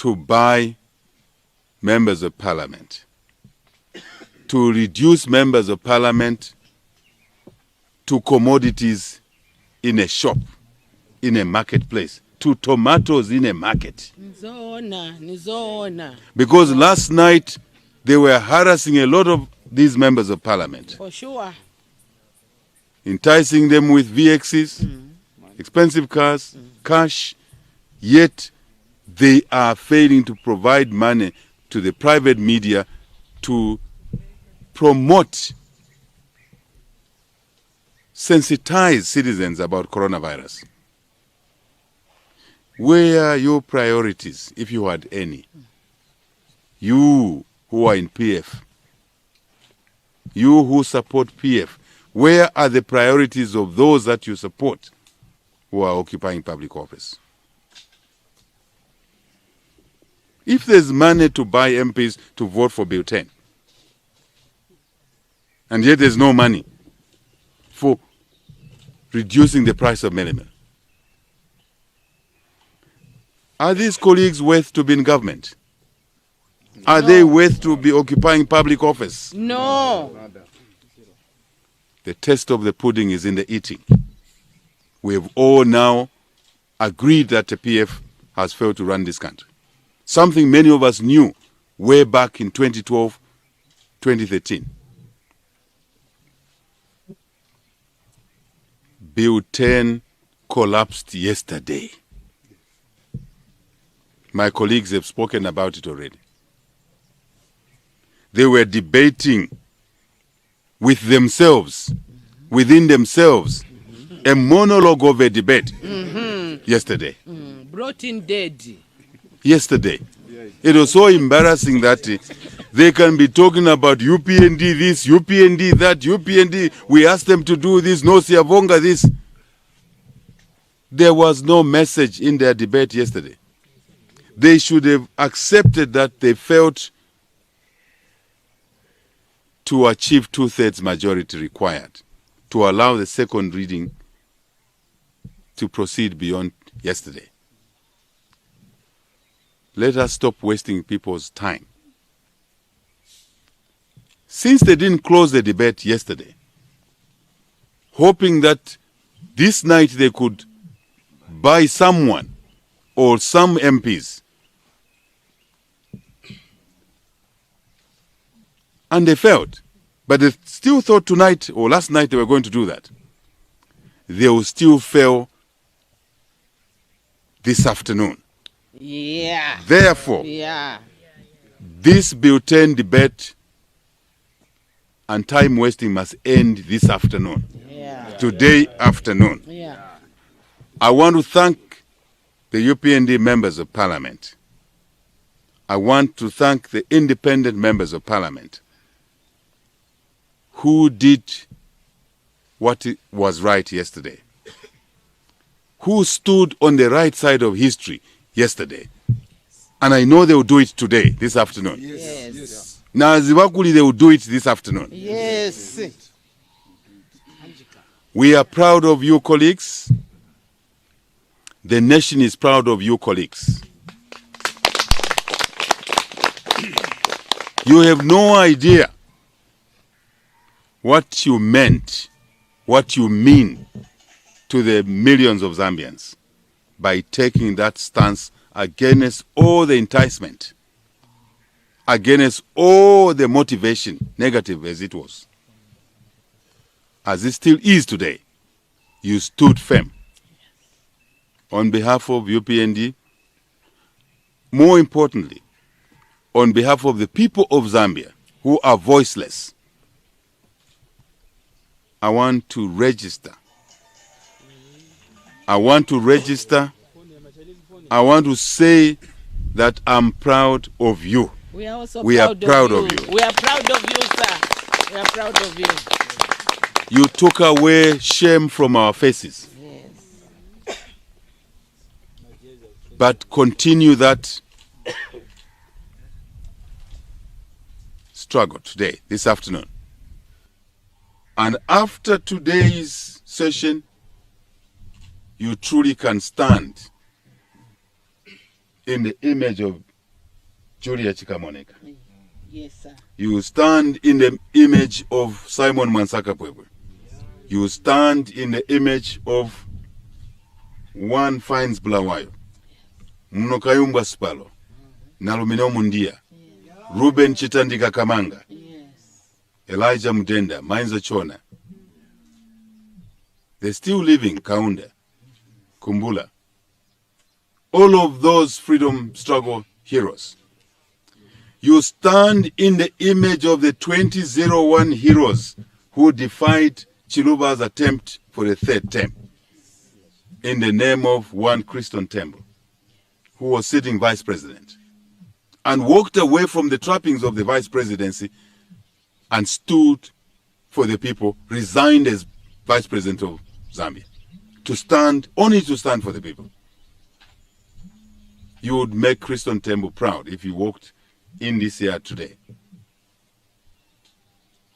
to buy members of parliament, to reduce members of parliament to commodities in a shop, in a marketplace, to tomatoes in a market. Because last night they were harassing a lot of these members of parliament. For sure. Enticing them with VXs, expensive cars, cash, yet they are failing to provide money to the private media to promote, sensitize citizens about coronavirus. Where are your priorities, if you had any? You who are in PF, you who support PF, where are the priorities of those that you support who are occupying public office? If there's money to buy MPs to vote for Bill 10, and yet there's no money for reducing the price of melamine, are these colleagues worth to be in government? Are they worth to be occupying public office? No. The taste of the pudding is in the eating. We have all now agreed that the PF has failed to run this country. Something many of us knew way back in 2012, 2013. Bill 10 collapsed yesterday. My colleagues have spoken about it already. They were debating with themselves, within themselves, a monologue of a debate yesterday. Brought in dead. Yesterday. It was so embarrassing that they can be talking about UPND this, UPND that, UPND, we asked them to do this, no Siavonga this. There was no message in their debate yesterday. They should have accepted that they failed to achieve 2/3 majority required to allow the second reading to proceed beyond yesterday. Let us stop wasting people's time. Since they didn't close the debate yesterday, hoping that this night they could buy someone or some MPs, and they failed. But they still thought tonight or last night they were going to do that. They will still fail this afternoon. Yeah. Therefore, this Bill 10 debate and time wasting must end this afternoon. Today afternoon. I want to thank the UPND members of parliament. I want to thank the independent members of parliament who did what was right yesterday, who stood on the right side of history yesterday. And I know they will do it today, this afternoon. Yes. Now, Ziwakuli, they will do it this afternoon. Yes. We are proud of you, colleagues. The nation is proud of you, colleagues. You have no idea what you meant, what you mean to the millions of Zambians by taking that stance against all the enticement, against all the motivation, negative as it was, as it still is today. You stood firm on behalf of UPND, more importantly, on behalf of the people of Zambia who are voiceless. I want to register. I want to register. I want to say that I'm proud of you. We are also proud of you. We are proud of you, sir. We are proud of you. You took away shame from our faces. Yes. But continue that struggle today, this afternoon. And after today's session, you truly can stand in the image of Julia Chikamoneka. Yes, sir. You stand in the image of Simon Mansaka Pwebwe. You stand in the image of one Fines Blawayo, Mnokayumba Spalo, Nalumino Mundia, Ruben Chitandika Kamanga, Elijah Mudenda, Mainza Chona. They're still living, Kaunda, Kumbula. All of those freedom struggle heroes. You stand in the image of the 2001 heroes who defied Chiluba's attempt for a third term in the name of one Christian Temple, who was sitting vice president, and walked away from the trappings of the vice presidency and stood for the people, resigned as vice president of Zambia, only to stand for the people. You would make Christian Temple proud if you walked in this year today.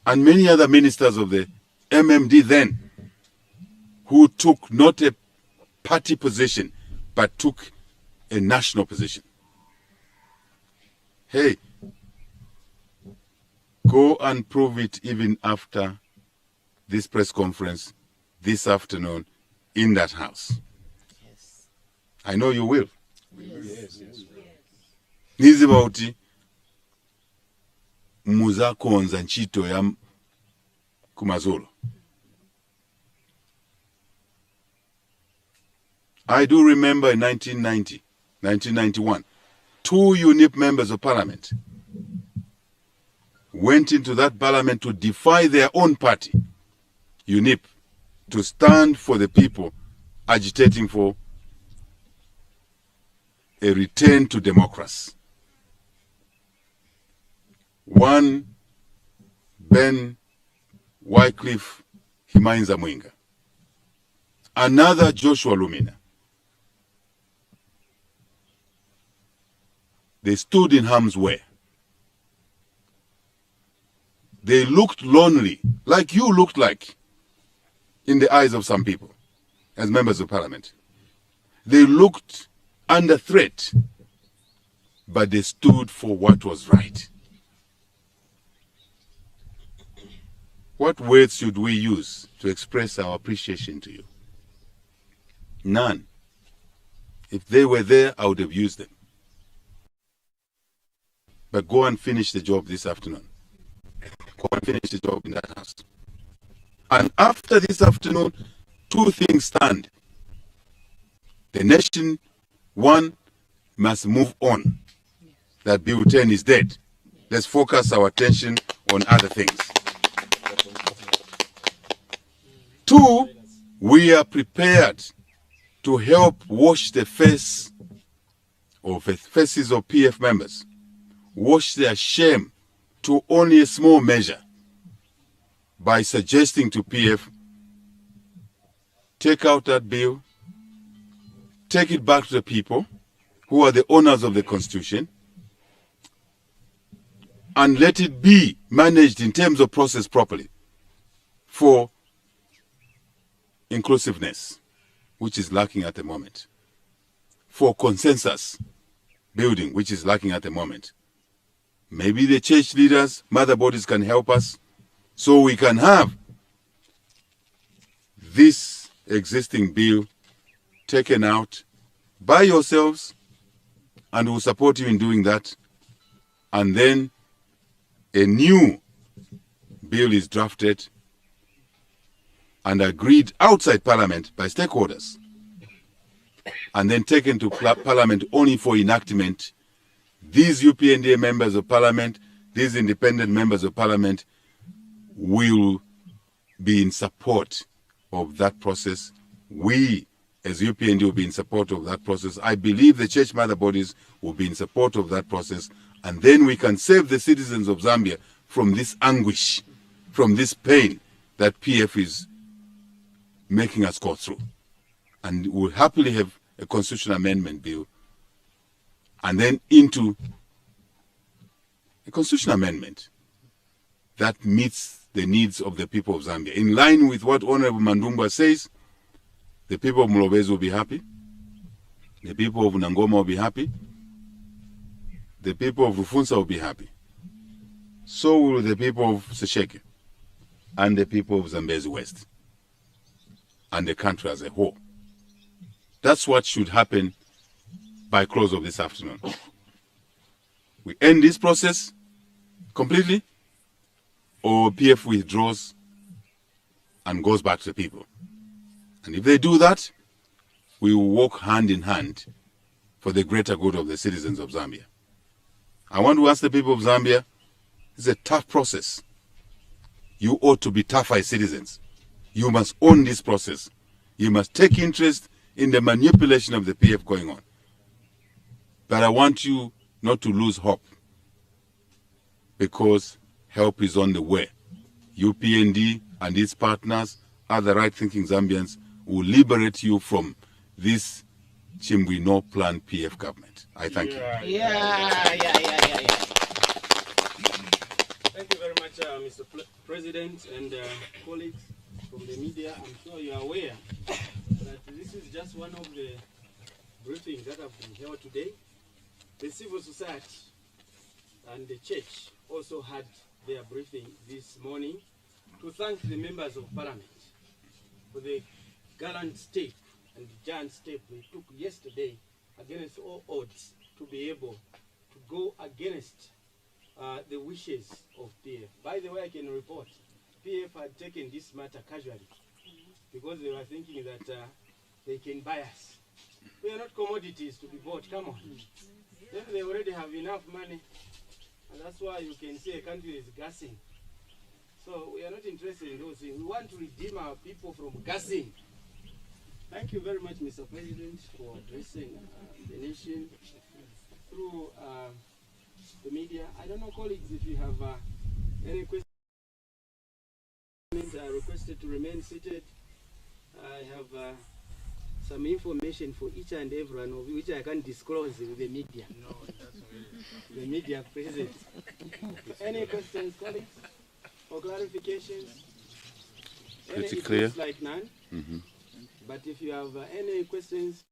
And many other ministers of the MMD then, who took not a party position, but took a national position. Hey, go and prove it even after this press conference this afternoon in that house. Yes. I know you will. Yes. Nizibauti muzakonza nchito ya kumazulu. I do remember in 1991, 2 UNIP members of parliament went into that parliament to defy their own party, UNIP, to stand for the people agitating for a return to democracy. One, Ben Wycliffe Himainza Mwinga. Another, Joshua Lumina. They stood in harm's way. They looked lonely, like you looked like in the eyes of some people as members of parliament. They looked under threat, but they stood for what was right. What words should we use to express our appreciation to you? None. If they were there, I would have used them. But go and finish the job this afternoon. Go and finish the job in that house. And after this afternoon, 2 things stand. The nation, one, must move on. That Bill 10 is dead. Let's focus our attention on other things. 2, we are prepared to help wash the face or the faces of PF members, wash their shame to only a small measure by suggesting to PF, take out that bill, take it back to the people who are the owners of the Constitution, and let it be managed in terms of process properly for inclusiveness, which is lacking at the moment, for consensus building, which is lacking at the moment. Maybe the church leaders, mother bodies can help us so we can have this existing bill taken out by yourselves, and we'll support you in doing that. And then a new bill is drafted and agreed outside Parliament by stakeholders, and then taken to Parliament only for enactment. These UPND members of Parliament, these independent members of Parliament will be in support of that process. We, as UPND, will be in support of that process. I believe the church mother bodies will be in support of that process, and then we can save the citizens of Zambia from this anguish, from this pain that PF is making us go through. And we'll happily have a constitutional amendment bill, and then into a constitutional amendment that meets the needs of the people of Zambia. In line with what Honorable Mandumba says, the people of Mulobezi will be happy, the people of Nangoma will be happy, the people of Rufunsa will be happy. So will the people of Sesheke and the people of Zambezi West and the country as a whole. That's what should happen by close of this afternoon. We end this process completely, or PF withdraws and goes back to the people. And if they do that, we will walk hand in hand for the greater good of the citizens of Zambia. I want to ask the people of Zambia, it's a tough process. You ought to be tougher as citizens. You must own this process. You must take interest in the manipulation of the PF going on. But I want you not to lose hope, because help is on the way. UPND and its partners, other right-thinking Zambians, will liberate you from this Chimbwino Plan PF government. I thank you. Yeah. Thank you very much, Mr. President and colleagues from the media. I'm sure you are aware that this is just one of the briefings that have been held today. The civil society and the church also had their briefing this morning to thank the members of parliament for the gallant step and the giant step they took yesterday against all odds to be able to go against the wishes of PF. By the way, I can report PF had taken this matter casually because they were thinking that they can buy us. We are not commodities to be bought. Come on. Then they already have enough money, and that's why you can see a country is gassing. So we are not interested in those things. We want to redeem our people from gassing. Thank you very much, Mr. President, for addressing the nation through the media. I don't know, colleagues, if you have any questions. Requested to remain seated. I have some information for each and every one of you, which I can't disclose with the media. No, that's really the media present. Any questions, colleagues, or clarifications? Pretty clear. Looks like none. But if you have any questions.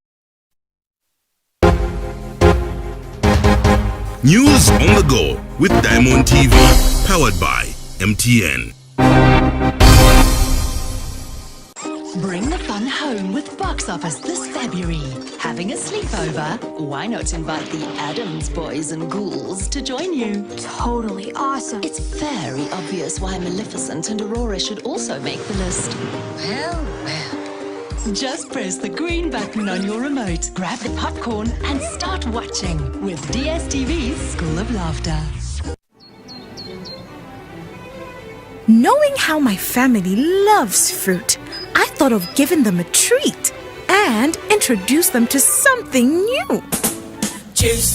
News on the go with Diamond TV, powered by MTN. Bring the fun home with Box Office this February. Having a sleepover? Why not invite the Addams boys and ghouls to join you? Totally awesome. It's very obvious why Maleficent and Aurora should also make the list. Well. Just press the green button on your remote, grab the popcorn, and start watching with DSTV's School of Laughter. Knowing how my family loves fruit, I thought of giving them a treat and introduce them to something new. Choose